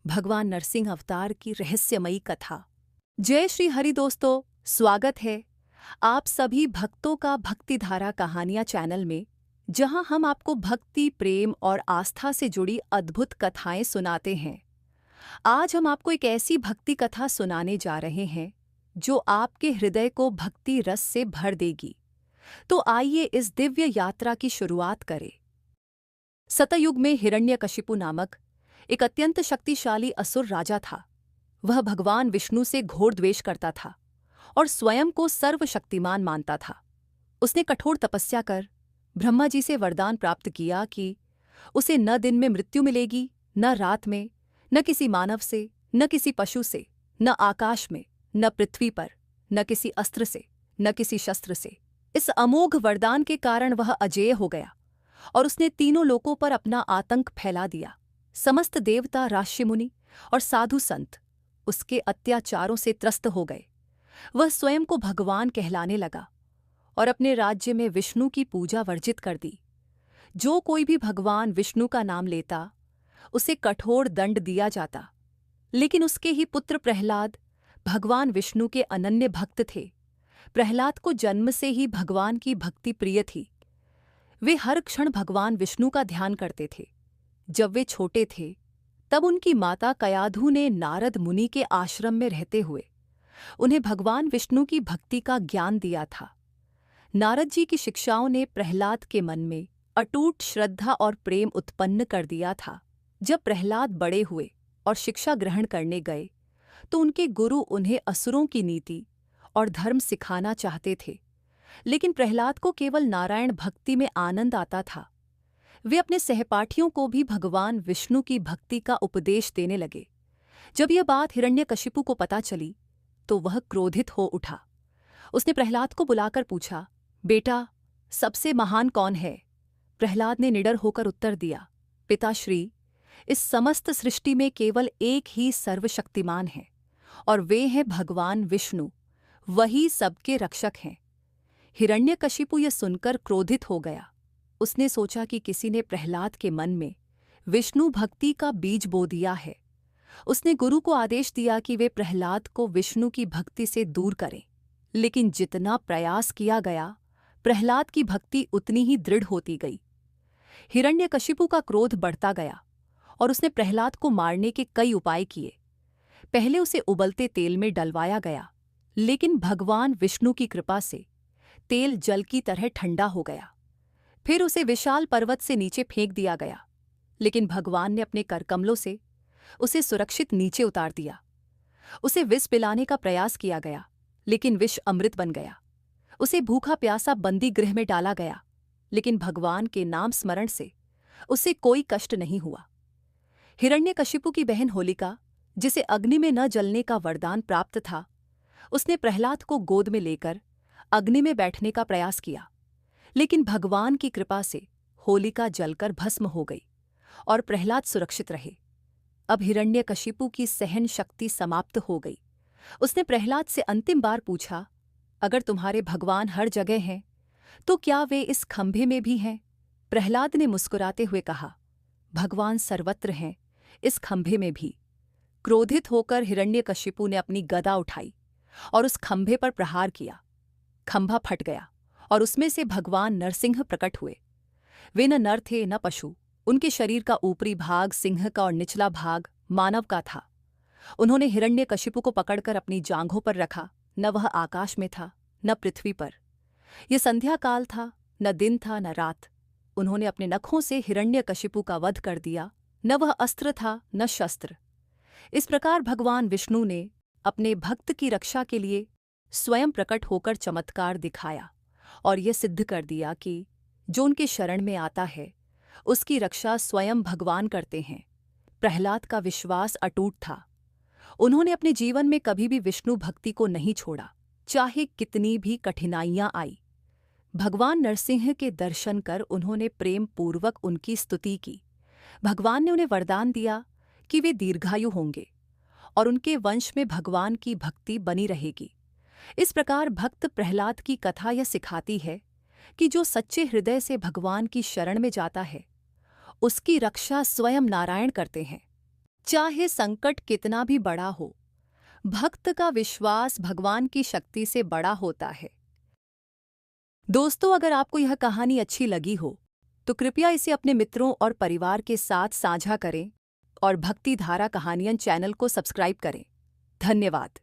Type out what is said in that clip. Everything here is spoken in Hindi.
भगवान नरसिंह अवतार की रहस्यमयी कथा। जय श्री हरि दोस्तों, स्वागत है आप सभी भक्तों का भक्तिधारा कहानियां चैनल में, जहां हम आपको भक्ति, प्रेम और आस्था से जुड़ी अद्भुत कथाएं सुनाते हैं। आज हम आपको एक ऐसी भक्ति कथा सुनाने जा रहे हैं जो आपके हृदय को भक्ति रस से भर देगी। तो आइए इस दिव्य यात्रा की शुरुआत करें। सतयुग में हिरण्यकशिपु नामक एक अत्यंत शक्तिशाली असुर राजा था। वह भगवान विष्णु से घोर द्वेष करता था और स्वयं को सर्वशक्तिमान मानता था। उसने कठोर तपस्या कर ब्रह्मा जी से वरदान प्राप्त किया कि उसे न दिन में मृत्यु मिलेगी, न रात में, न किसी मानव से, न किसी पशु से, न आकाश में, न पृथ्वी पर, न किसी अस्त्र से, न किसी शस्त्र से। इस अमोघ वरदान के कारण वह अजेय हो गया और उसने तीनों लोकों पर अपना आतंक फैला दिया। समस्त देवता, ऋषि मुनि और साधु संत उसके अत्याचारों से त्रस्त हो गए। वह स्वयं को भगवान कहलाने लगा और अपने राज्य में विष्णु की पूजा वर्जित कर दी। जो कोई भी भगवान विष्णु का नाम लेता, उसे कठोर दंड दिया जाता। लेकिन उसके ही पुत्र प्रहलाद भगवान विष्णु के अनन्य भक्त थे। प्रहलाद को जन्म से ही भगवान की भक्ति प्रिय थी। वे हर क्षण भगवान विष्णु का ध्यान करते थे। जब वे छोटे थे, तब उनकी माता कयाधु ने नारद मुनि के आश्रम में रहते हुए उन्हें भगवान विष्णु की भक्ति का ज्ञान दिया था। नारद जी की शिक्षाओं ने प्रहलाद के मन में अटूट श्रद्धा और प्रेम उत्पन्न कर दिया था। जब प्रहलाद बड़े हुए और शिक्षा ग्रहण करने गए, तो उनके गुरु उन्हें असुरों की नीति और धर्म सिखाना चाहते थे। लेकिन प्रहलाद को केवल नारायण भक्ति में आनंद आता था। वे अपने सहपाठियों को भी भगवान विष्णु की भक्ति का उपदेश देने लगे। जब यह बात हिरण्यकशिपु को पता चली, तो वह क्रोधित हो उठा। उसने प्रहलाद को बुलाकर पूछा, बेटा, सबसे महान कौन है? प्रहलाद ने निडर होकर उत्तर दिया, पिताश्री, इस समस्त सृष्टि में केवल एक ही सर्वशक्तिमान है और वे हैं भगवान विष्णु। वही सबके रक्षक हैं। हिरण्यकशिपु यह सुनकर क्रोधित हो गया। उसने सोचा कि किसी ने प्रहलाद के मन में विष्णु भक्ति का बीज बो दिया है। उसने गुरु को आदेश दिया कि वे प्रहलाद को विष्णु की भक्ति से दूर करें। लेकिन जितना प्रयास किया गया, प्रहलाद की भक्ति उतनी ही दृढ़ होती गई। हिरण्यकशिपु का क्रोध बढ़ता गया और उसने प्रहलाद को मारने के कई उपाय किए। पहले उसे उबलते तेल में डलवाया गया, लेकिन भगवान विष्णु की कृपा से तेल जल की तरह ठंडा हो गया। फिर उसे विशाल पर्वत से नीचे फेंक दिया गया, लेकिन भगवान ने अपने करकमलों से उसे सुरक्षित नीचे उतार दिया। उसे विष पिलाने का प्रयास किया गया, लेकिन विष अमृत बन गया। उसे भूखा प्यासा बंदी गृह में डाला गया, लेकिन भगवान के नाम स्मरण से उसे कोई कष्ट नहीं हुआ। हिरण्यकशिपु की बहन होलिका, जिसे अग्नि में न जलने का वरदान प्राप्त था, उसने प्रहलाद को गोद में लेकर अग्नि में बैठने का प्रयास किया, लेकिन भगवान की कृपा से होलिका जलकर भस्म हो गई और प्रहलाद सुरक्षित रहे। अब हिरण्यकशिपु की सहन शक्ति समाप्त हो गई। उसने प्रहलाद से अंतिम बार पूछा, अगर तुम्हारे भगवान हर जगह हैं, तो क्या वे इस खंभे में भी हैं? प्रहलाद ने मुस्कुराते हुए कहा, भगवान सर्वत्र हैं, इस खंभे में भी। क्रोधित होकर हिरण्यकशिपु ने अपनी गदा उठाई और उस खंभे पर प्रहार किया। खंभा फट गया और उसमें से भगवान नरसिंह प्रकट हुए। वे न नर थे न पशु। उनके शरीर का ऊपरी भाग सिंह का और निचला भाग मानव का था। उन्होंने हिरण्यकशिपु को पकड़कर अपनी जांघों पर रखा। न वह आकाश में था, न पृथ्वी पर। यह संध्या काल था, न दिन था न रात। उन्होंने अपने नखों से हिरण्यकशिपु का वध कर दिया। न वह अस्त्र था न शस्त्र। इस प्रकार भगवान विष्णु ने अपने भक्त की रक्षा के लिए स्वयं प्रकट होकर चमत्कार दिखाया और यह सिद्ध कर दिया कि जो उनके शरण में आता है, उसकी रक्षा स्वयं भगवान करते हैं। प्रहलाद का विश्वास अटूट था। उन्होंने अपने जीवन में कभी भी विष्णु भक्ति को नहीं छोड़ा, चाहे कितनी भी कठिनाइयां आई। भगवान नरसिंह के दर्शन कर उन्होंने प्रेम पूर्वक उनकी स्तुति की। भगवान ने उन्हें वरदान दिया कि वे दीर्घायु होंगे और उनके वंश में भगवान की भक्ति बनी रहेगी। इस प्रकार भक्त प्रहलाद की कथा यह सिखाती है कि जो सच्चे हृदय से भगवान की शरण में जाता है, उसकी रक्षा स्वयं नारायण करते हैं। चाहे संकट कितना भी बड़ा हो, भक्त का विश्वास भगवान की शक्ति से बड़ा होता है। दोस्तों, अगर आपको यह कहानी अच्छी लगी हो तो कृपया इसे अपने मित्रों और परिवार के साथ साझा करें और भक्ति धारा कहानियां चैनल को सब्सक्राइब करें। धन्यवाद।